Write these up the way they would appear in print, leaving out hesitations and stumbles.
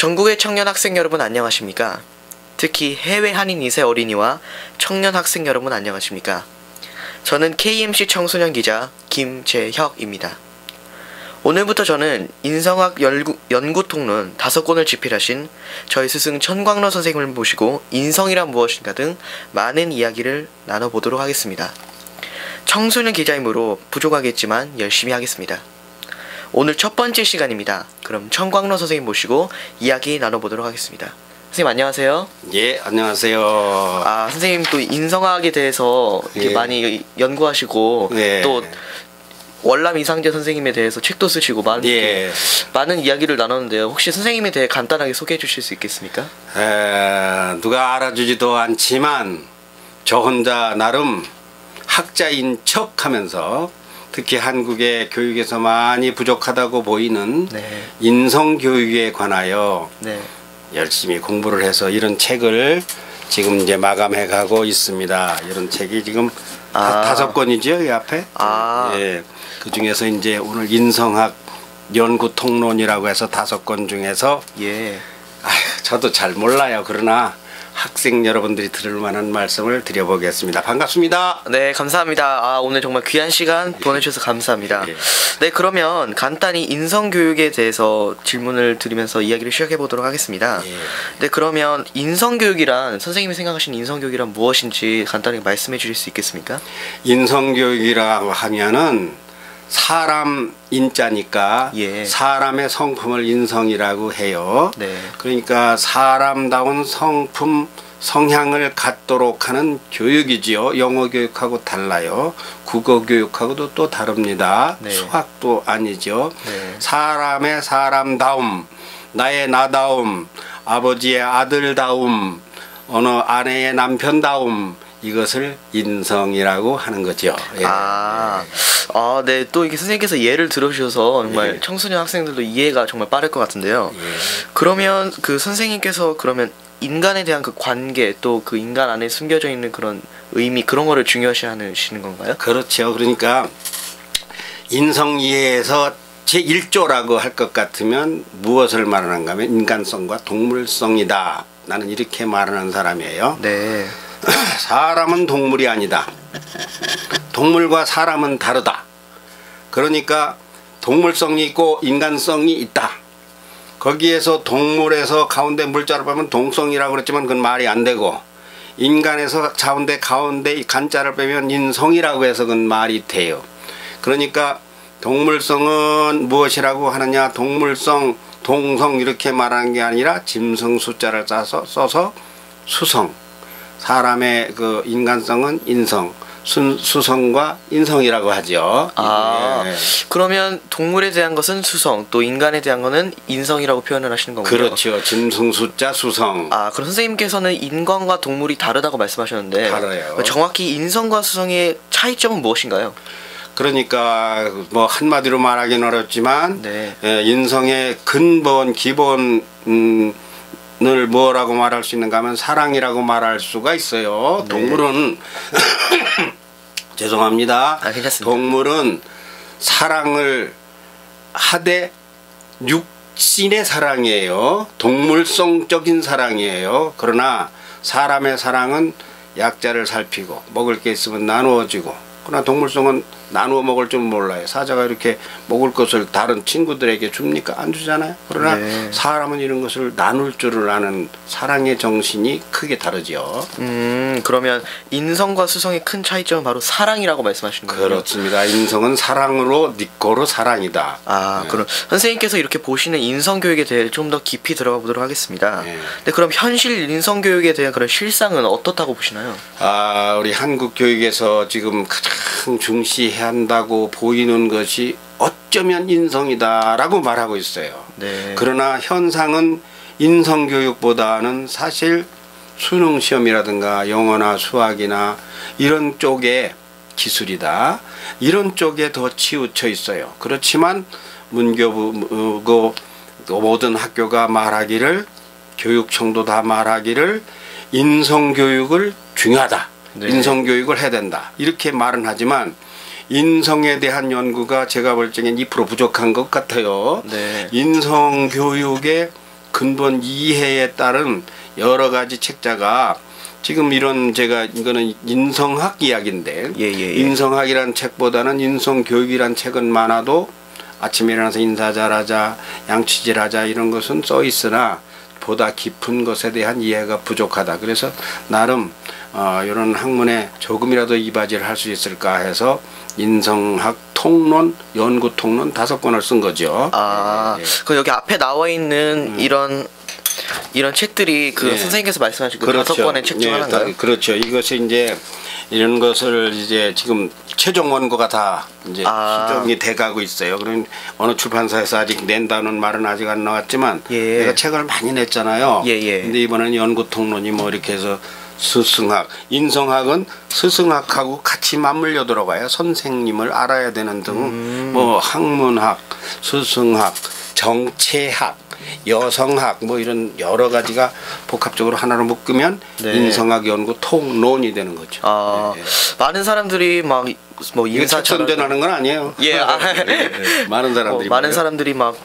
전국의 청년 학생 여러분 안녕하십니까? 특히 해외 한인 2세 어린이와 청년 학생 여러분 안녕하십니까? 저는 KMC 청소년 기자 김재혁입니다. 오늘부터 저는 인성학 연구통론 5권을 집필하신 저희 스승 천광로 선생님을 모시고 인성이란 무엇인가 등 많은 이야기를 나눠보도록 하겠습니다. 청소년 기자이므로 부족하겠지만 열심히 하겠습니다. 오늘 첫 번째 시간입니다. 그럼 천광로 선생님 모시고 이야기 나눠보도록 하겠습니다. 선생님 안녕하세요. 예, 안녕하세요. 선생님 또 인성학에 대해서 이렇게 많이 연구하시고 또 월남 이상재 선생님에 대해서 책도 쓰시고 많은 이야기를 나눴는데요. 혹시 선생님에 대해 간단하게 소개해 주실 수 있겠습니까? 누가 알아주지도 않지만 저 혼자 나름 학자인 척하면서 특히 한국의 교육에서 많이 부족하다고 보이는 인성교육에 관하여 열심히 공부를 해서 이런 책을 지금 이제 마감해 가고 있습니다. 이런 책이 지금 5권이죠, 이 앞에. 예. 그 중에서 이제 오늘 인성학 연구 통론이라고 해서 5권 중에서 저도 잘 몰라요. 그러나 학생 여러분들이 들을 만한 말씀을 드려보겠습니다. 반갑습니다. 네, 감사합니다. 오늘 정말 귀한 시간 보내주셔서 감사합니다. 네, 그러면 간단히 인성교육에 대해서 질문을 드리면서 이야기를 시작해 보도록 하겠습니다. 네, 그러면 인성교육이란, 선생님이 생각하시는 인성교육이란 무엇인지 간단히 말씀해 주실 수 있겠습니까? 인성교육이라고 하면은 사람 인자니까 사람의 성품을 인성이라고 해요. 그러니까 사람다운 성품, 성향을 갖도록 하는 교육이지요. 영어 교육하고 달라요. 국어 교육하고도 또 다릅니다. 수학도 아니죠. 사람의 사람다움, 나의 나다움, 아버지의 아들다움, 어느 아내의 남편다움, 이것을 인성이라고 하는 거죠. 네. 또 이게 선생님께서 예를 들어주셔서 정말 청소년 학생들도 이해가 정말 빠를 것 같은데요. 그러면 그 선생님께서 그러면 인간에 대한 그 관계, 또 그 인간 안에 숨겨져 있는 그런 의미, 그런 거를 중요시 하시는 건가요? 그렇죠. 그러니까 인성 이해에서 제1조라고 할 것 같으면 무엇을 말하는가 하면 인간성과 동물성이다. 나는 이렇게 말하는 사람이에요. 사람은 동물이 아니다. 동물과 사람은 다르다. 그러니까 동물성이 있고 인간성이 있다. 거기에서 동물에서 가운데 물자를 빼면 동성이라고 그랬지만 그건 말이 안 되고, 인간에서 가운데 간자를 빼면 인성이라고 해서 그건 말이 돼요. 그러니까 동물성은 무엇이라고 하느냐, 동물성, 동성 이렇게 말하는 게 아니라 짐승 숫자를 써서 수성, 사람의 그 인간성은 인성, 수성과 인성이라고 하죠. 그러면 동물에 대한 것은 수성, 또 인간에 대한 것은 인성이라고 표현을 하시는 건가요? 그렇죠. 짐승 숫자 수성. 그럼 선생님께서는 인간과 동물이 다르다고 말씀하셨는데, 다르요. 정확히 인성과 수성의 차이점은 무엇인가요? 그러니까 뭐 한마디로 말하기는 어렵지만 인성의 근본 기본 을 뭐라고 말할 수 있는가 하면 사랑이라고 말할 수가 있어요. 동물은 죄송합니다. 괜찮습니다. 동물은 사랑을 하되 육신의 사랑이에요. 동물성적인 사랑이에요. 그러나 사람의 사랑은 약자를 살피고 먹을 게 있으면 나누어지고, 그러나 동물성은 나누어 먹을 줄 몰라요. 사자가 이렇게 먹을 것을 다른 친구들에게 줍니까? 안 주잖아요. 그러나 사람은 이런 것을 나눌 줄을 아는 사랑의 정신이 크게 다르죠. 그러면 인성과 수성의 큰 차이점은 바로 사랑이라고 말씀하시는 거예요? 그렇습니다. 인성은 사랑으로 니꼬로 사랑이다. 그럼 선생님께서 이렇게 보시는 인성교육에 대해 좀 더 깊이 들어가 보도록 하겠습니다. 그럼 현실 인성교육에 대한 그런 실상은 어떻다고 보시나요? 우리 한국 교육에서 지금 가장 중시해야 한다고 보이는 것이 어쩌면 인성이다라고 말하고 있어요. 그러나 현상은 인성교육보다는 사실 수능시험이라든가 영어나 수학이나 이런 쪽의 기술이다, 이런 쪽에 더 치우쳐 있어요. 그렇지만 문교부 모든 학교가 말하기를, 교육청도 다 말하기를 인성교육을 중요하다, 인성교육을 해야 된다, 이렇게 말은 하지만 인성에 대한 연구가 제가 볼 적엔 2% 부족한 것 같아요. 인성교육의 근본 이해에 따른 여러 가지 책자가 지금 이런 제가 이거는 인성학 이야기인데 인성학이라는 책보다는 인성교육이라는 책은 많아도 아침에 일어나서 인사 잘하자, 양치질하자 이런 것은 써 있으나 보다 깊은 것에 대한 이해가 부족하다. 그래서 나름 이런 학문에 조금이라도 이바지를 할 수 있을까 해서 인성학 통론, 연구 통론 5권을 쓴 거죠. 그 여기 앞에 나와 있는 이런 책들이 그 선생님께서 말씀하신 그 그렇죠. 5권의 책 중 하나인가요? 그렇죠. 이것이 이제 이런 것을 이제 지금 최종 원고가 다 이제 수정이 돼가고 있어요. 그럼 어느 출판사에서 아직 낸다는 말은 아직 안 나왔지만 내가 책을 많이 냈잖아요. 근데 이번에는 연구 통론이 뭐 이렇게 해서 스승학, 인성학은 스승학하고 같이 맞물려 들어가요. 선생님을 알아야 되는 등 뭐 학문학, 스승학, 정체학, 여성학 뭐 이런 여러 가지가 복합적으로 하나로 묶으면 인성학 연구 통론이 되는 거죠. 많은 사람들이 막 뭐 인사 전하는 건 아니에요. 많은 사람들이 많은 사람들이 막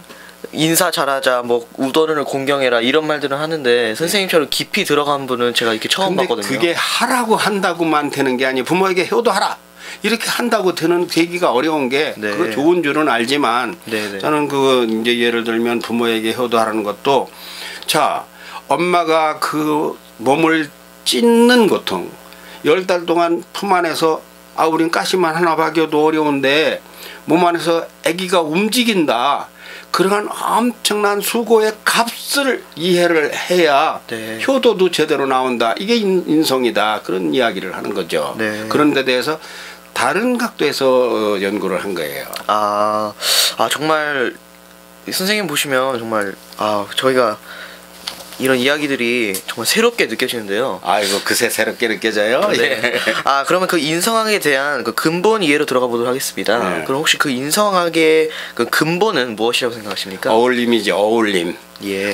인사 잘하자, 뭐 우도른을 공경해라 이런 말들은 하는데 선생님처럼 깊이 들어간 분은 제가 이렇게 처음 봤거든요. 그게 하라고 한다고만 되는 게 아니에요. 부모에게 효도하라 이렇게 한다고 되는 되기가 어려운 게 그거 좋은 줄은 알지만 저는 그 이제 예를 들면 부모에게 효도하라는 것도 자 엄마가 그 몸을 찢는 고통 10달 동안 품 안에서 우린 가시만 하나 박여도 어려운데 몸 안에서 아기가 움직인다. 그러한 엄청난 수고의 값을 이해를 해야 효도도 제대로 나온다. 이게 인성이다. 그런 이야기를 하는 거죠. 그런 데 대해서 다른 각도에서 연구를 한 거예요. 정말 선생님 보시면 정말 저희가 이런 이야기들이 정말 새롭게 느껴지는데요. 아이고 그새 새롭게 느껴져요. 그러면 그 인성학에 대한 그 근본 이해로 들어가 보도록 하겠습니다. 그럼 혹시 그 인성학의 그 근본은 무엇이라고 생각하십니까? 어울림이죠. 어울림.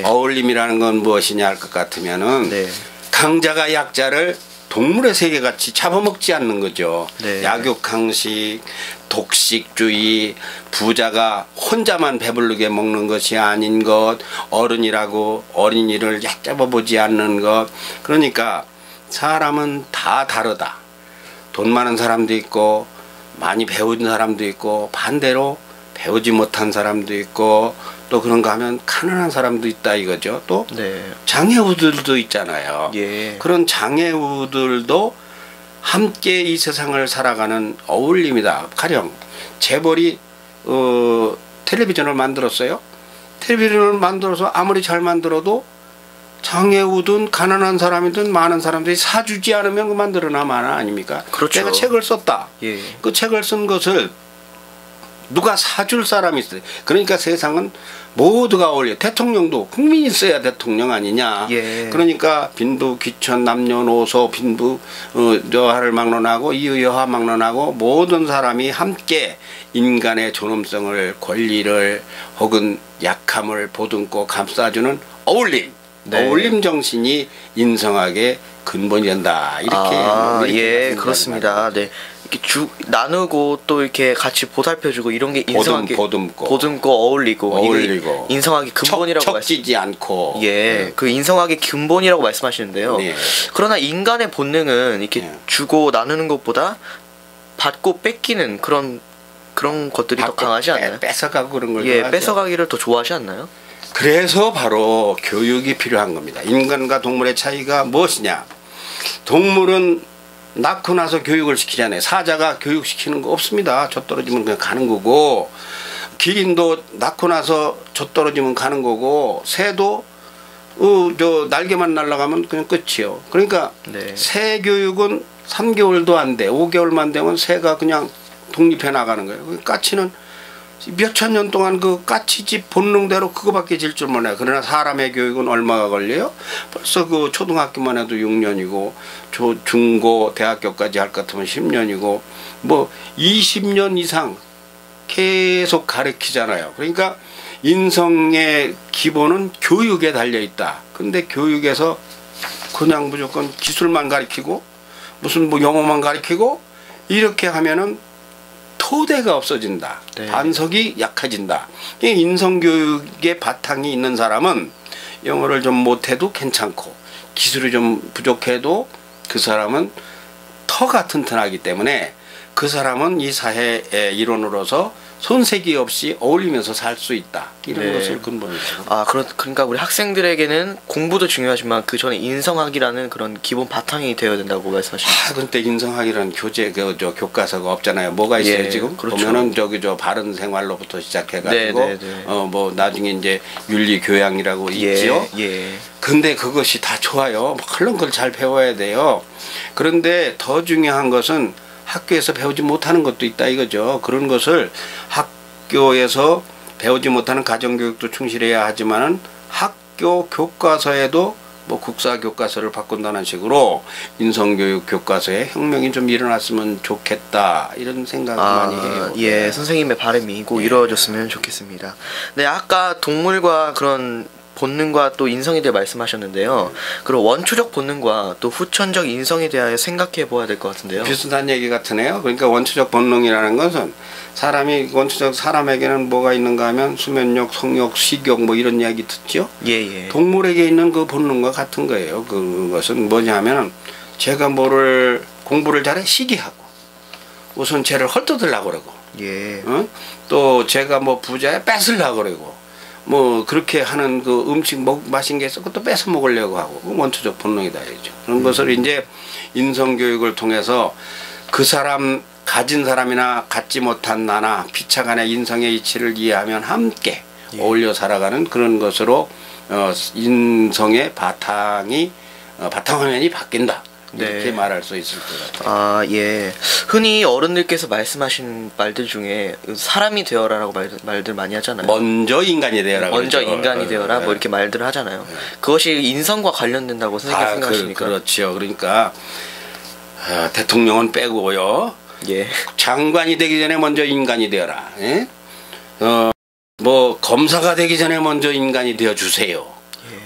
어울림이라는 건 무엇이냐 할 것 같으면은 강자가 약자를 동물의 세계같이 잡아먹지 않는 거죠. 약육강식, 독식주의, 부자가 혼자만 배부르게 먹는 것이 아닌 것, 어른이라고 어린이를 얕잡아보지 않는 것. 그러니까 사람은 다 다르다. 돈 많은 사람도 있고 많이 배운 사람도 있고 반대로 배우지 못한 사람도 있고 또 그런가 하면 가난한 사람도 있다 이거죠. 또 장애우들도 있잖아요. 그런 장애우들도 함께 이 세상을 살아가는 어울림이다. 가령 재벌이 텔레비전을 만들었어요. 텔레비전을 만들어서 아무리 잘 만들어도 장애우든 가난한 사람이든 많은 사람들이 사주지 않으면 그 만들어나 마나 아닙니까? 내가 책을 썼다. 그 책을 쓴 것을 누가 사줄 사람이 있어요. 그러니까 세상은 모두가 어울려. 대통령도 국민이 써야 대통령 아니냐. 그러니까 빈부 귀천 남녀노소 빈부 여하를 막론하고 이유 여하 막론하고 모든 사람이 함께 인간의 존엄성을 권리를 혹은 약함을 보듬고 감싸주는 어울림. 어울림 정신이 인성학의 근본이 된다. 이렇게 그렇습니다. 이렇게 나누고 또 이렇게 같이 보살펴주고 이런 게 인성학의 보듬고 어울리고 인성학의 근본이라고 척지지 않고 그 인성학의 근본이라고 말씀하시는데요. 그러나 인간의 본능은 이렇게 주고 나누는 것보다 받고 뺏기는 그런 것들이 더 강하지 않나요? 뺏어가고 그런 걸 뺏어가기를 더 좋아하지 않나요? 그래서 바로 교육이 필요한 겁니다. 인간과 동물의 차이가 무엇이냐? 동물은 낳고 나서 교육을 시키잖아요. 사자가 교육시키는 거 없습니다. 젖 떨어지면 그냥 가는 거고, 기린도 낳고 나서 젖 떨어지면 가는 거고, 새도 날개만 날아가면 그냥 끝이요. 그러니까 새 교육은 3개월도 안 돼. 5개월만 되면 새가 그냥 독립해 나가는 거예요. 까치는 몇천 년 동안 그 까치집 본능대로 그거밖에 질 줄 몰라요. 그러나 사람의 교육은 얼마가 걸려요? 벌써 그 초등학교만 해도 6년이고 중고 대학교까지 할 것 같으면 10년이고 뭐 20년 이상 계속 가르치잖아요. 그러니까 인성의 기본은 교육에 달려있다. 근데 교육에서 그냥 무조건 기술만 가르치고 무슨 뭐 영어만 가르치고 이렇게 하면은 토대가 없어진다. 반석이 약해진다. 인성교육의 바탕이 있는 사람은 영어를 좀 못해도 괜찮고 기술이 좀 부족해도 그 사람은 터가 튼튼하기 때문에 그 사람은 이 사회의 일원으로서 손색이 없이 어울리면서 살 수 있다. 이런 네. 것을 근본으로. 그러니까 우리 학생들에게는 공부도 중요하지만 그 전에 인성학이라는 그런 기본 바탕이 되어야 된다고 말씀하시죠. 근데 인성학이라는 교과서가 없잖아요. 뭐가 있어요, 예, 지금? 그렇죠. 보면은 바른 생활로부터 시작해가지고, 네, 네, 네. 뭐 나중에 이제 윤리 교양이라고 있지요. 예. 근데 그것이 다 좋아요. 그런 걸 잘 배워야 돼요. 그런데 더 중요한 것은 학교에서 배우지 못하는 것도 있다 이거죠. 그런 것을 학교에서 배우지 못하는 가정교육도 충실해야 하지만은 학교 교과서에도 뭐 국사 교과서를 바꾼다는 식으로 인성교육 교과서에 혁명이 좀 일어났으면 좋겠다 이런 생각을 많이 해요. 예, 선생님의 바람이 꼭 이루어졌으면 좋겠습니다. 네, 아까 동물과 그런 본능과 또 인성에 대해 말씀하셨는데요. 그리고 원초적 본능과 또 후천적 인성에 대하여 생각해 보아야 될 것 같은데요. 비슷한 얘기 같으네요. 그러니까 원초적 본능이라는 것은 원초적 사람에게는 뭐가 있는가 하면 수면력, 성욕, 식욕 뭐 이런 이야기 듣죠. 예. 동물에게 있는 그 본능과 같은 거예요. 그것은 뭐냐면은 제가 뭐를 공부를 잘해 시기하고 우선 쟤를 헐뜯으려고 그러고 예. 또 제가 뭐 부자에 뺏으려고 그러고 뭐 그렇게 하는 그 음식 마신 게 있어 그것도 뺏어 먹으려고 하고 원초적 본능이다 이죠. 그런 것을 이제 인성 교육을 통해서 그 사람 가진 사람이나 갖지 못한 나나 피차간의 인성의 이치를 이해하면 함께 어울려 살아가는 그런 것으로 인성의 바탕화면이 바뀐다. 이렇게 말할 수 있을 것 같아요. 예. 흔히 어른들께서 말씀하신 말들 중에 사람이 되어라라고 말들 많이 하잖아요. 먼저 인간이 되어라. 먼저 그러죠. 인간이 되어라 뭐 이렇게 말들을 하잖아요. 그것이 인성과 관련된다고 선생님 생각하십니까? 그렇죠. 그러니까 대통령은 빼고요. 예. 장관이 되기 전에 먼저 인간이 되어라. 예? 뭐 검사가 되기 전에 먼저 인간이 되어 주세요.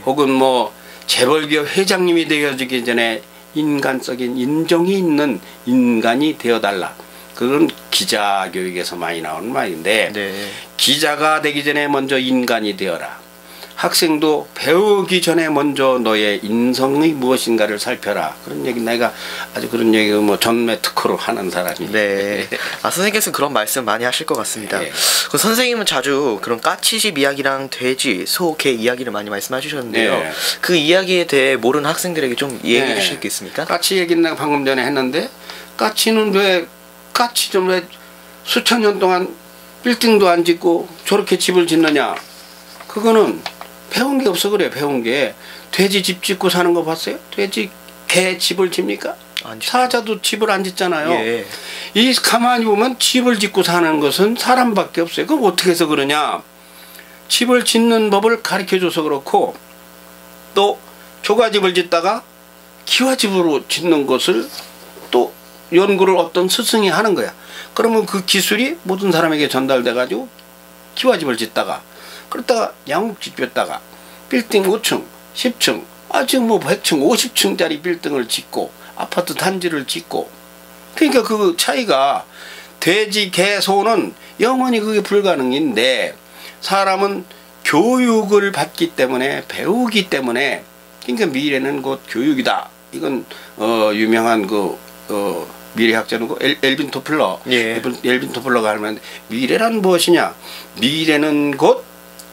혹은 뭐 재벌기업 회장님이 되어주기 전에 인간적인 인정이 있는 인간이 되어달라. 그건 기자 교육에서 많이 나오는 말인데 네. 기자가 되기 전에 먼저 인간이 되어라. 학생도 배우기 전에 먼저 너의 인성이 무엇인가를 살펴라. 그런 얘기 내가 아주 그런 얘기 뭐 전매 특허로 하는 사람이. 네. 선생님께서 그런 말씀 많이 하실 것 같습니다. 네. 그 선생님은 자주 그런 까치집 이야기랑 돼지, 소, 개 이야기를 많이 말씀해 주셨는데요. 네. 그 이야기에 대해 모르는 학생들에게 좀 얘기해 네. 주실 게 있습니까? 까치 얘기는 내가 방금 전에 했는데 까치는 왜 수천 년 동안 빌딩도 안 짓고 저렇게 집을 짓느냐. 그거는 배운 게 없어 그래. 배운 게 돼지 집 짓고 사는 거 봤어요? 돼지 개 집을 집니까? 사자도 집을 안 짓잖아요. 예. 이 가만히 보면 집을 짓고 사는 것은 사람밖에 없어요. 그럼 어떻게 해서 그러냐? 집을 짓는 법을 가르쳐줘서 그렇고 또 조가집을 짓다가 기와집으로 짓는 것을 또 연구를 어떤 스승이 하는 거야. 그러면 그 기술이 모든 사람에게 전달돼 가지고 기와집을 짓다가 그러다가 양옥집 짓다가 빌딩 5층, 10층, 지금 뭐 100층, 50층짜리 빌딩을 짓고 아파트 단지를 짓고 그러니까 그 차이가 돼지, 개, 소는 영원히 그게 불가능인데 사람은 교육을 받기 때문에 배우기 때문에 그러니까 미래는 곧 교육이다. 이건 유명한 미래학자는 엘빈 토플러. 예. 엘빈 토플러가 하면 미래란 무엇이냐? 미래는 곧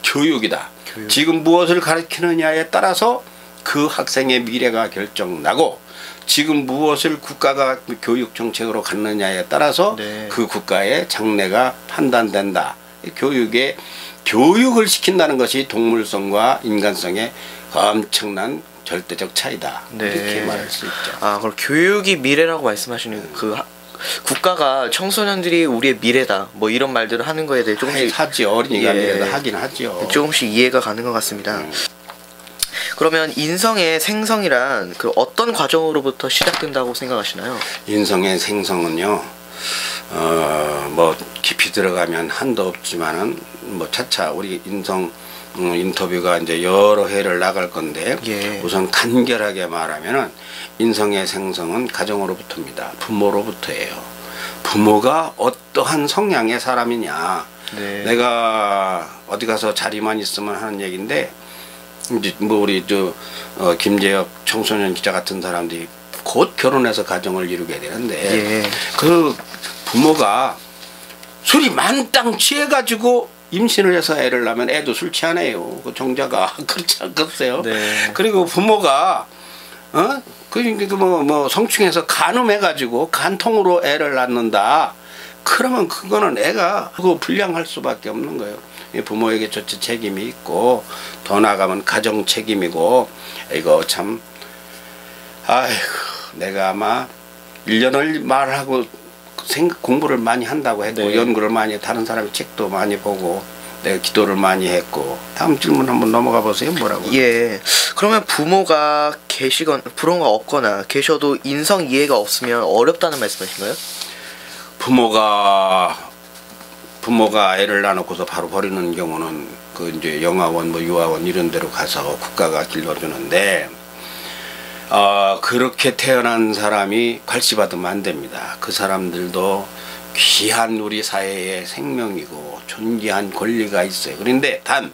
교육이다. 교육. 지금 무엇을 가르치느냐에 따라서 그 학생의 미래가 결정나고 지금 무엇을 국가가 교육 정책으로 갖느냐에 따라서 네. 그 국가의 장래가 판단된다. 교육을 시킨다는 것이 동물성과 인간성의 엄청난 절대적 차이다. 네. 이렇게 말할 수 있죠. 그럼 교육이 미래라고 말씀하시는 국가가 청소년들이 우리의 미래다 뭐 이런 말들을 하는 거에 대해 조금씩 하지 어린이가 예. 미래다 하긴 하죠. 조금씩 이해가 가는 것 같습니다. 그러면 인성의 생성이란 어떤 과정으로부터 시작된다고 생각하시나요? 인성의 생성은요. 뭐 깊이 들어가면 한도 없지만은 뭐 차차 우리 인성 인터뷰가 이제 여러 회를 나갈 건데 예. 우선 간결하게 말하면은 인성의 생성은 가정으로부터입니다. 부모로부터예요. 부모가 어떠한 성향의 사람이냐. 네. 내가 어디 가서 자리만 있으면 하는 얘기인데 이제 뭐 우리 김재혁 청소년 기자 같은 사람들이 곧 결혼해서 가정을 이루게 되는데 예. 그 부모가 술이 만땅 취해가지고 임신을 해서 애를 낳으면 애도 술 취하네요. 그 정자가 그렇지 않겠어요? 네. 그리고 부모가 뭐 성충해서 간음해가지고 간통으로 애를 낳는다. 그러면 그거는 애가 그거 불량할 수밖에 없는 거예요. 부모에게 첫째 책임이 있고 더 나아가면 가정 책임이고 이거 참 아이고 내가 아마 1년을 말하고 공부를 많이 한다고 해도 네. 연구를 많이 다른 사람의 책도 많이 보고 내가 기도를 많이 했고 다음 질문 한번 넘어가 보세요. 뭐라고? 예. 그러면 부모가 없거나 계셔도 인성 이해가 없으면 어렵다는 말씀이신가요? 부모가 애를 낳아놓고서 바로 버리는 경우는 그 이제 영아원 뭐 유아원 이런 데로 가서 국가가 길러주는데 그렇게 태어난 사람이 괄시받으면 안 됩니다. 그 사람들도 귀한 우리 사회의 생명이고 존귀한 권리가 있어요. 그런데 단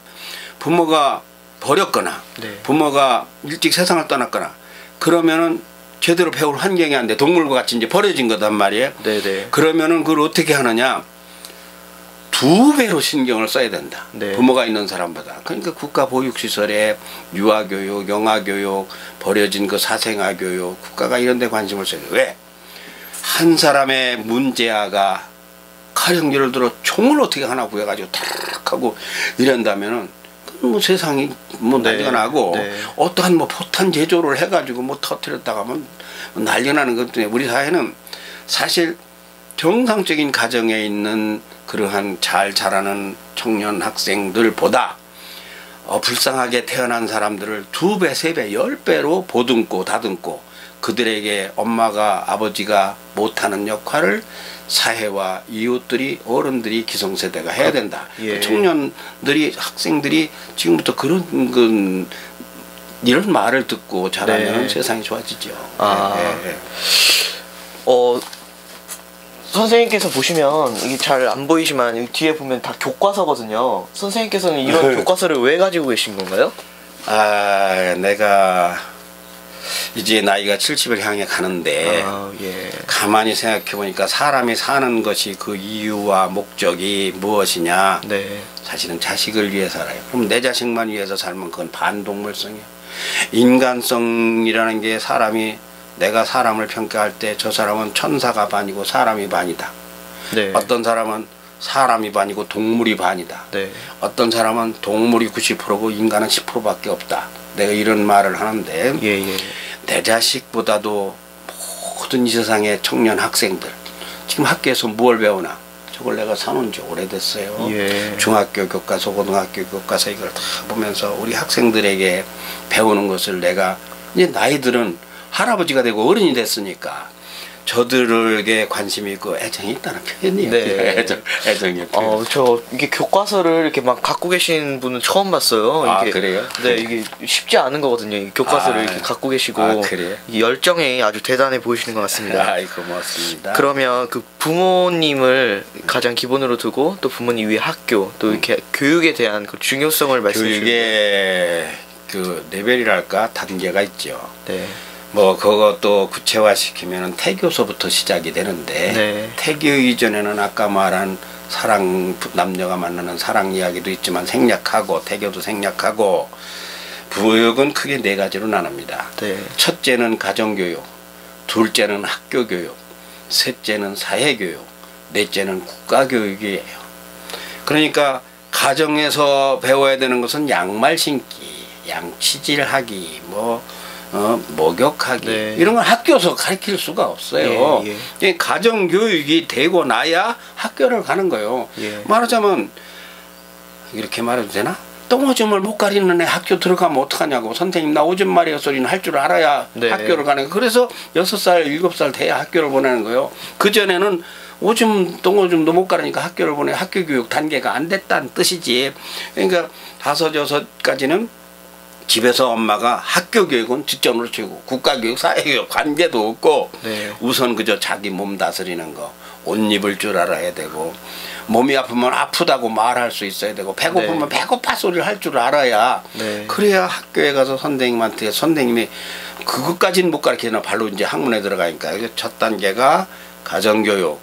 부모가 버렸거나 네. 부모가 일찍 세상을 떠났거나 그러면은 제대로 배울 환경이 안 돼. 동물과 같이 이제 버려진 거단 말이에요. 네네. 그러면은 그걸 어떻게 하느냐? 2배로 신경을 써야 된다. 네. 부모가 있는 사람보다. 그러니까 국가 보육시설에 유아교육, 영아교육, 버려진 그 사생아 교육, 국가가 이런 데 관심을 써야 돼. 왜? 한 사람의 문제아가 가령 예를 들어 총을 어떻게 하나 구해가지고 탁 하고 이런다면은 뭐 세상이 뭐 네. 난리가 나고 네. 어떠한 뭐 포탄 제조를 해가지고 뭐 터뜨렸다가 하면 난리가 나는 것 때문에 우리 사회는 사실 정상적인 가정에 있는 그러한 잘 자라는 청년 학생들보다 불쌍하게 태어난 사람들을 2배, 3배, 10배로 보듬고 다듬고 그들에게 엄마가 아버지가 못하는 역할을 사회와 이웃들이 어른들이 기성세대가 해야 된다. 예. 청년들이 학생들이 지금부터 그런 이런 말을 듣고 자라면 네. 세상이 좋아지죠. 아. 네, 네. 선생님께서 보시면 이게 잘 안 보이지만 여기 뒤에 보면 다 교과서거든요. 선생님께서는 이런 교과서를 왜 가지고 계신 건가요? 내가 이제 나이가 70을 향해 가는데 예. 가만히 생각해 보니까 사람이 사는 것이 그 이유와 목적이 무엇이냐? 네. 사실은 자식을 위해 살아요. 그럼 내 자식만 위해서 살면 그건 반동물성이에요. 인간성이라는 게 내가 사람을 평가할 때 저 사람은 천사가 반이고 사람이 반이다. 네. 어떤 사람은 사람이 반이고 동물이 반이다. 네. 어떤 사람은 동물이 90%고 인간은 10%밖에 없다. 내가 이런 말을 하는데 예. 내 자식보다도 모든 이 세상의 청년 학생들 지금 학교에서 뭘 배우나 저걸 내가 사놓은 지 오래됐어요. 예. 중학교 교과서 고등학교 교과서 이걸 다 보면서 우리 학생들에게 배우는 것을 내가 이제 나이들은 할아버지가 되고 어른이 됐으니까 저들에게 관심이 있고 애정이 있다는 표현이에요. 네. 애정의 표현. 이게 교과서를 이렇게 막 갖고 계신 분은 처음 봤어요. 이게, 그래요? 네, 이게 쉽지 않은 거거든요. 이 교과서를 이렇게 갖고 계시고 그래요? 이 열정이 아주 대단해 보이시는 것 같습니다. 고맙습니다. 그러면 그 부모님을 가장 기본으로 두고 또 부모님 위에 학교 또 이렇게 교육에 대한 그 중요성을 말씀해 주시면. 교육의 그 레벨이랄까 단계가 있죠. 네. 뭐 그것도 구체화시키면 태교서부터 시작이 되는데 네. 태교 이전에는 아까 말한 남녀가 만나는 사랑 이야기도 있지만 생략하고 태교도 생략하고 교육은 크게 4가지로 나눕니다. 네. 첫째는 가정교육, 둘째는 학교교육, 셋째는 사회교육, 넷째는 국가교육이에요. 그러니까 가정에서 배워야 되는 것은 양말 신기, 양치질하기, 목욕하기 네. 이런 걸 학교에서 가르칠 수가 없어요. 예. 가정교육이 되고 나야 학교를 가는 거예요. 예. 말하자면 이렇게 말해도 되나? 똥오줌을 못 가리는 애 학교 들어가면 어떡하냐고. 선생님 나 오줌 마리아 소리는 할 줄 알아야 네. 학교를 가는 거예요. 그래서 6살 7살 돼야 학교를 보내는 거예요. 그전에는 똥오줌도 못 가르니까 학교를 보내 학교 교육 단계가 안 됐다는 뜻이지. 그러니까 5, 6까지는 집에서 엄마가 학교 교육은 뒷전으로 치고 국가교육, 사회교육 관계도 없고 네. 우선 그저 자기 몸 다스리는 거, 옷 입을 줄 알아야 되고 몸이 아프면 아프다고 말할 수 있어야 되고 배고프면 배고파 소리를 할 줄 알아야 네. 그래야 학교에 가서 선생님한테 선생님이 그것까지는 못 가르치나 발로 이제 학문에 들어가니까 첫 단계가 가정교육,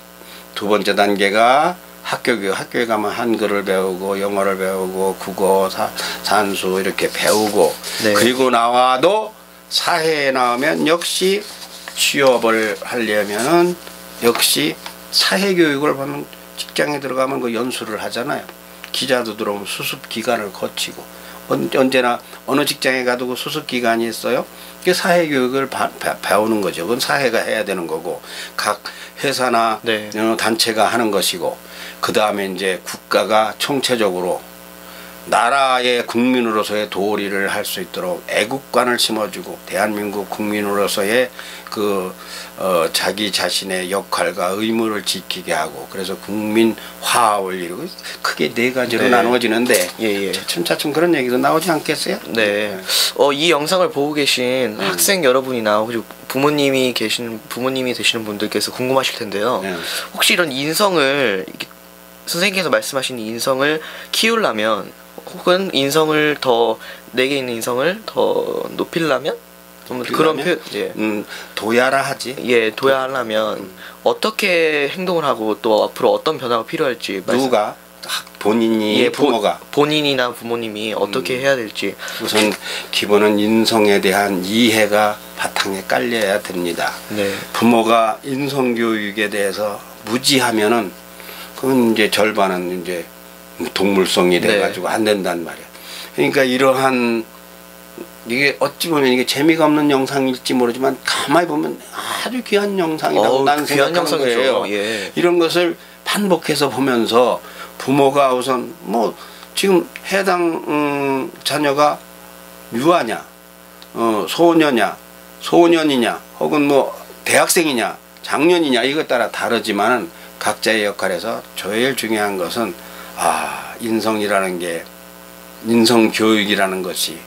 두 번째 단계가 학교교육. 학교에 가면 한글을 배우고 영어를 배우고 국어, 산수 이렇게 배우고 네. 그리고 나와도 사회에 나오면 역시 취업을 하려면은 역시 사회교육을 받는 직장에 들어가면 그 연수를 하잖아요. 기자도 들어오면 수습 기간을 거치고 언제나 어느 직장에 가도 그 수습 기간이 있어요. 그 사회교육을 배우는 거죠. 그건 사회가 해야 되는 거고 각 회사나 네. 단체가 하는 것이고 그 다음에 이제 국가가 총체적으로 나라의 국민으로서의 도리를 할 수 있도록 애국관을 심어주고 대한민국 국민으로서의 자기 자신의 역할과 의무를 지키게 하고 그래서 국민 화합을 이루고 크게 네 가지로 네. 나누어지는데 예. 차츰차츰 그런 얘기도 나오지 않겠어요? 네. 이 영상을 보고 계신 학생 여러분이나 혹시 부모님이 되시는 분들께서 궁금하실 텐데요. 혹시 이런 인성을 선생님께서 말씀하신 인성을 키우려면 혹은 인성을 더 내게 있는 인성을 더 높이려면 그런 도야라 하지. 예, 도야하려면 어떻게 행동을 하고 또 앞으로 어떤 변화가 필요할지 누가 본인이 부모가 본인이나 부모님이 어떻게 해야 될지 우선 기본은 인성에 대한 이해가 바탕에 깔려야 됩니다. 네. 부모가 인성 교육에 대해서 무지하면은 그건 이제 절반은 이제 동물성이 돼가지고 안 된단 말이야. 그러니까 이러한 이게 어찌 보면 이게 재미가 없는 영상일지 모르지만 가만히 보면 아주 귀한 영상이라고 나는 생각하는 거예요. 예. 이런 것을 반복해서 보면서 부모가 우선 뭐 지금 해당 자녀가 유아냐, 소녀냐, 소년이냐, 혹은 뭐 대학생이냐, 장년이냐 이것 따라 다르지만은 각자의 역할에서 제일 중요한 것은 인성이라는 게 인성 교육이라는 것이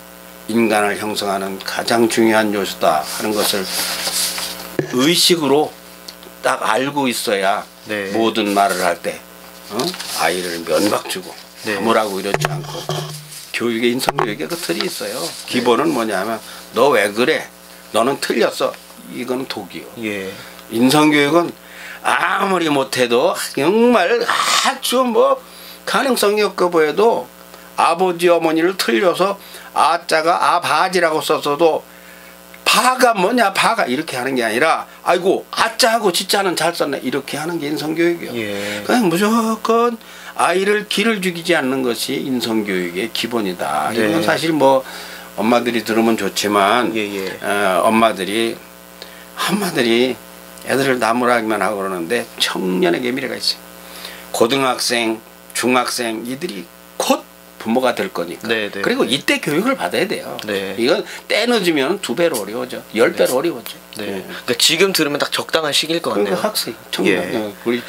인간을 형성하는 가장 중요한 요소다 하는 것을 의식으로 딱 알고 있어야 네. 모든 말을 할 때 아이를 면박 주고 뭐라고 이러지 않고 교육의 인성 교육에 그 틀이 있어요. 기본은 뭐냐면 너 왜 그래? 너는 틀렸어. 이건 독이요. 예. 인성 교육은 아무리 못해도 정말 아주 뭐 가능성이 없고 보여도 아버지 어머니를 틀려서 아자가 아바지라고 썼어도 바가 뭐냐 바가 이렇게 하는 게 아니라 아이고 아자하고 지자는 잘 썼네 이렇게 하는 게 인성교육이요. 예. 그냥 무조건 아이를 기를 죽이지 않는 것이 인성교육의 기본이다. 네. 이건 사실 뭐 엄마들이 들으면 좋지만 엄마들이 애들을 나무라기만 하고 그러는데 청년에게 미래가 있어요. 고등학생, 중학생 이들이 곧 부모가 될 거니까. 그리고 이때 교육을 받아야 돼요. 이건 때 늦으면 2배로 어려워져. 10배로 어려워져. 그러니까 지금 들으면 딱 적당한 시기일 것 같네요. 학생, 청년. 우리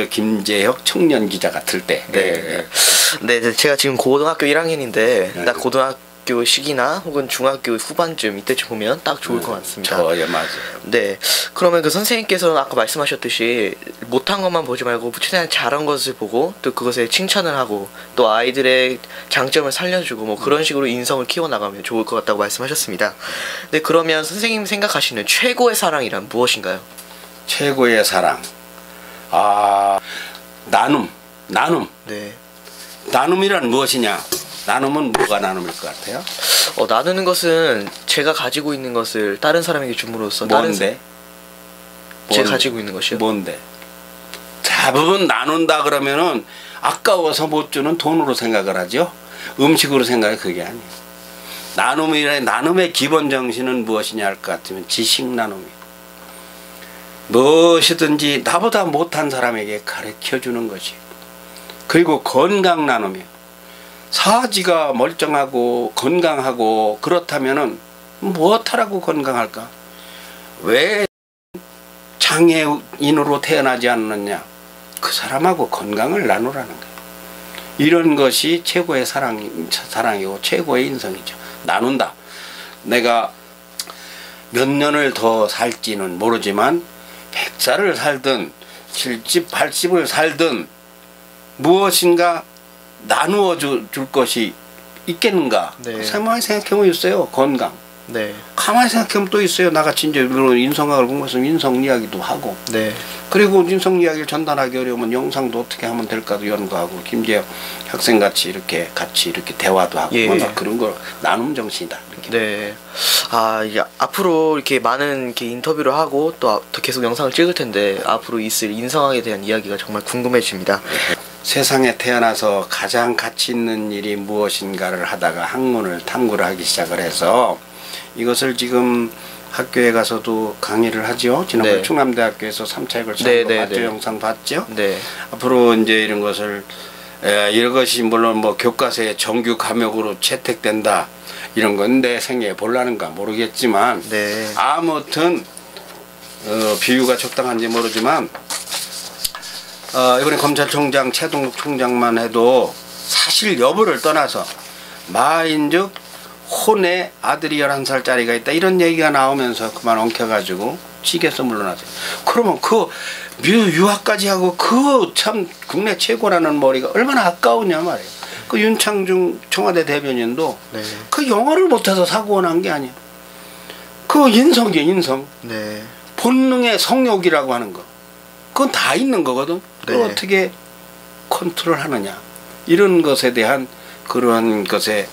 김재혁 청년 기자 같을 때. 제가 지금 고등학교 1학년인데 딱 고등학교 시기나 혹은 중학교 후반쯤 이때쯤 보면 딱 좋을 것 같습니다. 맞아요. 네. 그러면 그 선생님께서는 아까 말씀하셨듯이 못한 것만 보지 말고 최대한 잘한 것을 보고 또 그것에 칭찬을 하고 또 아이들의 장점을 살려주고 뭐 그런 식으로 인성을 키워나가면 좋을 것 같다고 말씀하셨습니다. 네, 그러면 선생님이 생각하시는 최고의 사랑이란 무엇인가요? 최고의 사랑. 나눔. 네. 나눔이란 무엇이냐? 나눔은 뭐가 나눔일 것 같아요? 나누는 것은 제가 가지고 있는 것을 다른 사람에게 줌으로써 뭔데? 제가 가지고 있는 것이요? 뭔데? 대부분 나눈다 그러면은 아까워서 못 주는 돈으로 생각을 하죠. 음식으로 생각해 그게 아니에요. 나눔의 기본 정신은 무엇이냐 할 것 같으면 지식 나눔이에요. 무엇이든지 나보다 못한 사람에게 가르쳐주는 것이에요. 그리고 건강 나눔이에요. 사지가 멀쩡하고 건강하고 그렇다면은 무엇하라고 건강할까? 왜 장애인으로 태어나지 않느냐? 그 사람하고 건강을 나누라는 거예요. 이런 것이 최고의 사랑이고 최고의 인성이죠. 나눈다. 내가 몇 년을 더 살지는 모르지만 100살을 살든 70, 80을 살든 무엇인가 나누어 줄 것이 있겠는가. 네. 가만히 생각해보면 있어요. 건강. 네. 가만히 생각하면 또 있어요. 나같이 이제 물론 인성학을 공부해서 인성 이야기도 하고. 네. 그리고 인성 이야기를 전달하기 어려우면 영상도 어떻게 하면 될까도 연구하고 김재혁 학생 같이 이렇게 대화도 하고 예. 막 그런 거 나눔 정신이다. 이렇게. 네. 아, 이제 앞으로 이렇게 많은 이렇게 인터뷰를 하고 또 계속 영상을 찍을 텐데 앞으로 있을 인성학에 대한 이야기가 정말 궁금해집니다. 세상에 태어나서 가장 가치 있는 일이 무엇인가를 하다가 학문을 탐구를 하기 시작을 해서 이것을 지금 학교에 가서도 강의를 하죠. 지난번에 네. 충남대학교에서 3차 획을 네, 거 네, 봤죠. 네. 영상 봤죠. 네. 앞으로 이제 이런 것을 이것이 물론 뭐 교과서에 정규 과목으로 채택된다 이런 건 내 생애에 볼라는가 모르겠지만 네. 아무튼 비유가 적당한지 모르지만 이번에 검찰총장 최동욱 총장만 해도 사실 여부를 떠나서 마인즉 혼에 아들이 11살짜리가 있다 이런 얘기가 나오면서 그만 엉켜가지고 직에서 물러나죠. 그러면 그 유학까지 하고 그 참 국내 최고라는 머리가 얼마나 아까우냐 말이에요. 그 윤창중 청와대 대변인도 네. 그 영어를 못해서 사고가 난 게 아니야. 그 인성이에요. 인성. 네. 본능의 성욕이라고 하는 거. 그건 다 있는 거거든. 그걸 네. 어떻게 컨트롤 하느냐. 이런 것에 대한 그러한 것에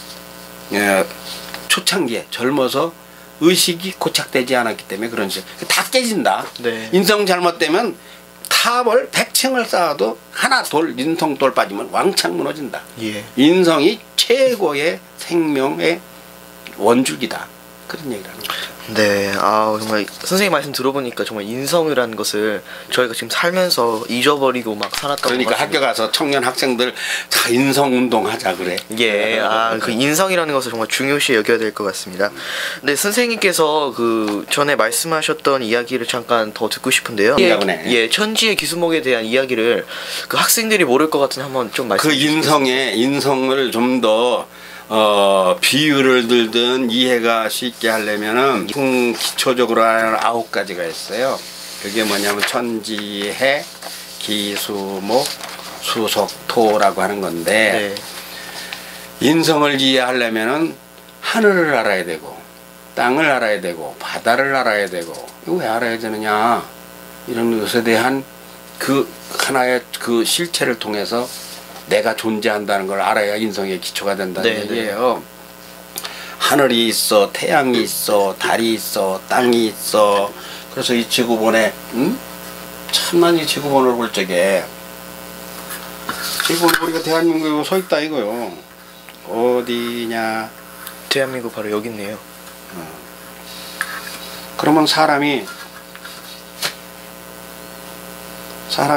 초창기에 젊어서 의식이 고착되지 않았기 때문에 그런 식으로 다 깨진다. 네. 인성 잘못되면 탑을 100층을 쌓아도 하나 인성돌 빠지면 왕창 무너진다. 예. 인성이 최고의 생명의 원줄기다. 그런 얘기를 하는 거죠. 네, 아 정말 선생님 말씀 들어보니까 정말 인성이라는 것을 저희가 지금 살면서 잊어버리고 막 살았다고. 그러니까 학교 가서 청년 학생들 다 인성 운동 하자 그래. 예, 아 그 인성이라는 것을 정말 중요시 여겨야 될 것 같습니다. 네, 선생님께서 그 전에 말씀하셨던 이야기를 잠깐 더 듣고 싶은데요. 예, 천지의 기수목에 대한 이야기를 그 학생들이 모를 것 같은 한번 좀 말씀해 주시겠어요? 그 인성을 좀 더 비유를 들든 이해가 쉽게 하려면은 기초적으로 하는 9가지가 있어요. 그게 뭐냐면 천지해, 기수목, 수석토라고 하는 건데 네. 인성을 이해하려면은 하늘을 알아야 되고 땅을 알아야 되고 바다를 알아야 되고 이거 왜 알아야 되느냐 이런 것에 대한 그 하나의 그 실체를 통해서 내가 존재한다는 걸 알아야 인성의 기초가 된다는 네, 얘기예요. 하늘이 있어, 태양이 있어, 달이 있어, 땅이 있어. 그래서 이 지구본에 참난 이 지구본을 볼 적에 지구본 우리가 대한민국에 서 있다 이거요. 어디냐? 대한민국 바로 여기 있네요. 그러면 사람이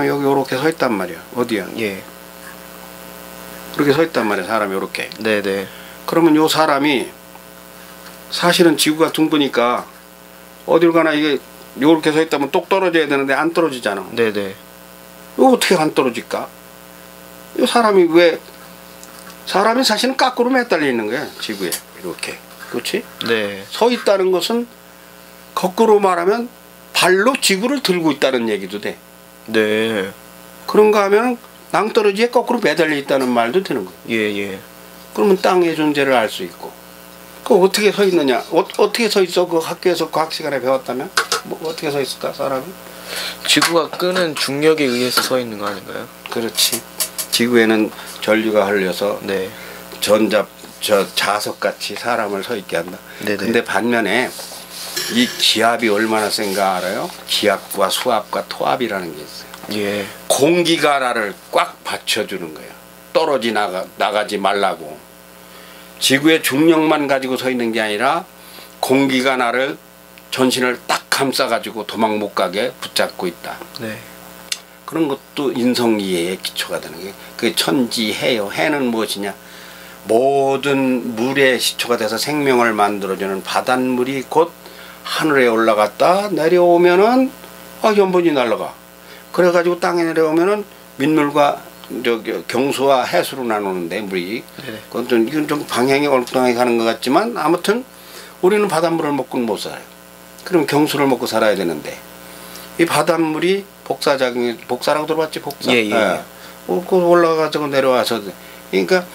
여기 이렇게 서 있단 말이야. 어디야? 예. 그렇게 서 있단 말이야. 사람이 이렇게. 네네. 그러면 요 사람이 사실은 지구가 둥그니까 어딜 가나 이게 요렇게 서 있다면 똑 떨어져야 되는데 안 떨어지잖아. 네네. 이거 어떻게 안 떨어질까? 이 사람이 사실은 거꾸로 매달려 있는 거야. 지구에 이렇게. 그렇지? 네. 서 있다는 것은 거꾸로 말하면 발로 지구를 들고 있다는 얘기도 돼. 네. 그런가 하면 낭떠러지에 거꾸로 매달려 있다는 말도 되는 거야. 예. 그러면 땅의 존재를 알 수 있고. 그 어떻게 서 있느냐? 어떻게 서 있어? 그 학교에서 과학 시간에 배웠다면? 뭐 어떻게 서 있을까 사람이? 지구가 끄는 중력에 의해서 서 있는 거 아닌가요? 그렇지. 지구에는 전류가 흘려서 네. 자석같이 사람을 서 있게 한다. 네네. 근데 반면에 이 기압이 얼마나 센가 알아요? 기압과 수압과 토압이라는 게 있어요. 예. 공기가 나를 꽉 받쳐주는 거예요. 나가지 말라고. 지구의 중력만 가지고 서 있는 게 아니라 공기가 나를 전신을 딱 감싸가지고 도망 못 가게 붙잡고 있다. 네. 그런 것도 인성이해의 기초가 되는 거예요. 그 천지해요. 해는 무엇이냐? 모든 물의 시초가 돼서 생명을 만들어주는 바닷물이 곧 하늘에 올라갔다 내려오면은 연분이 날아가. 그래가지고 땅에 내려오면은 민물과 저기 경수와 해수로 나누는데 물이 네네. 그건 좀 이건 좀 방향이 엉뚱하게 가는 것 같지만 아무튼 우리는 바닷물을 먹고는 못 살아요. 그럼 경수를 먹고 살아야 되는데 이 바닷물이 복사라고 들어봤지 복사. 예, 예. 그 올라가서 내려와서 그러니까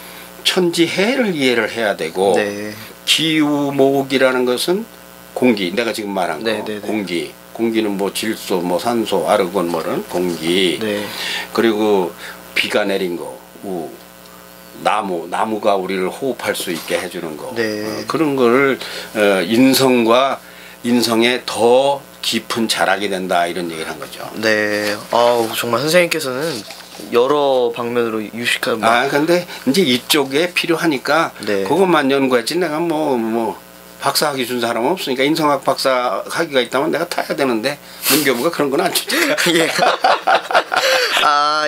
천지해를 이해를 해야 되고 네. 기우목이라는 것은 공기 내가 지금 말한 거 네, 네, 네. 공기는 뭐 질소 뭐 산소 아르곤 뭐는 공기 네. 그리고 비가 내린 거 나무가 우리를 호흡할 수 있게 해주는 거 네. 그런 거를 인성에 더 깊은 자락이 된다 이런 얘기를 한 거죠. 네. 정말 선생님께서는 여러 방면으로 유식한 근데 이제 이쪽에 필요하니까 네. 그것만 연구했지 내가 뭐 박사학위 준 사람은 없으니까 인성학 박사 학위가 있다면 내가 타야 되는데 문교부가 그런 건 안 주죠. 예.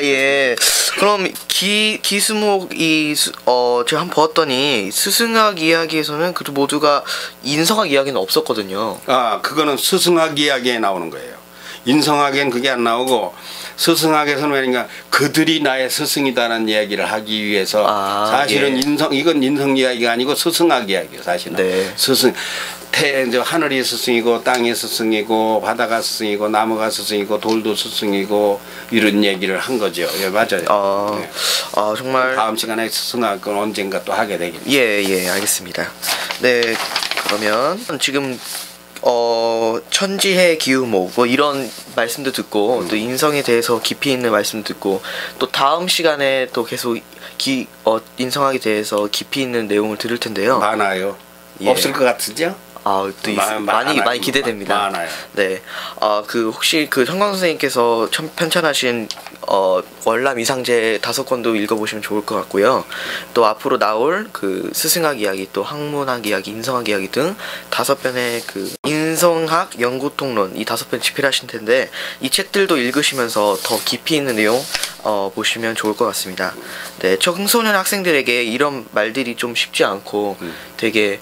예. 그럼 기수목이 제가 한번 보았더니 스승학 이야기에서는 그 모두가 인성학 이야기는 없었거든요. 그거는 스승학 이야기에 나오는 거예요. 인성학에는 그게 안 나오고 스승학에서는 왜냐면 그들이 나의 스승이다라는 이야기를 하기 위해서 사실은 예. 이건 인성 이야기가 아니고 스승학 이야기예요. 사실은 네. 스승 이제 하늘이 스승이고 땅이 스승이고 바다가 스승이고 나무가 스승이고 돌도 스승이고 이런 얘기를 한 거죠. 예, 맞아요. 네. 정말 다음 시간에 스승학은 언젠가 또 하게 되겠죠. 예, 알겠습니다. 네, 그러면 지금 천지해 기우목 뭐 이런 말씀도 듣고 또 인성에 대해서 깊이 있는 말씀도 듣고 또 다음 시간에 또 계속 인성학에 대해서 깊이 있는 내용을 들을 텐데요. 많아요. 예. 없을 것 같으죠? 또 많이 기대됩니다. 많아요. 네. 혹시 성광 선생님께서 편찬하신 월남 이상제 5권도 읽어보시면 좋을 것 같고요. 또 앞으로 나올 스승학 이야기, 또 학문학 이야기, 인성학 이야기 등 5편의 인성학 연구통론 이 5편 집필하신 텐데 이 책들도 읽으시면서 더 깊이 있는 내용 보시면 좋을 것 같습니다. 네, 청소년 학생들에게 이런 말들이 좀 쉽지 않고 되게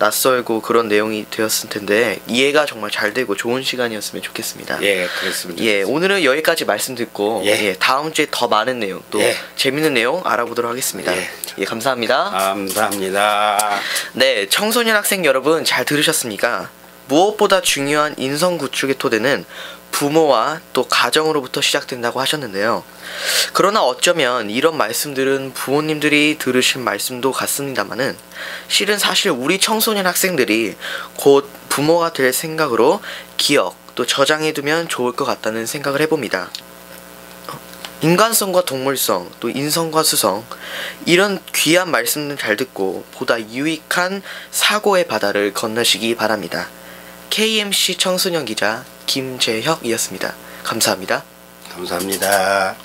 낯설고 그런 내용이 되었을 텐데 이해가 정말 잘 되고 좋은 시간이었으면 좋겠습니다. 예, 그렇습니다. 예, 오늘은 여기까지 말씀 듣고 예. 다음 주에 더 많은 내용 또 재밌는 내용 알아보도록 하겠습니다. 예, 감사합니다. 감사합니다. 네, 청소년 학생 여러분 잘 들으셨습니까? 무엇보다 중요한 인성 구축의 토대는 부모와 또 가정으로부터 시작된다고 하셨는데요. 그러나 어쩌면 이런 말씀들은 부모님들이 들으신 말씀도 같습니다만은 실은 사실 우리 청소년 학생들이 곧 부모가 될 생각으로 기억 또 저장해두면 좋을 것 같다는 생각을 해봅니다. 인간성과 동물성 또 인성과 수성 이런 귀한 말씀들 잘 듣고 보다 유익한 사고의 바다를 건너시기 바랍니다. KMC 청소년 기자 김재혁이었습니다. 감사합니다. 감사합니다.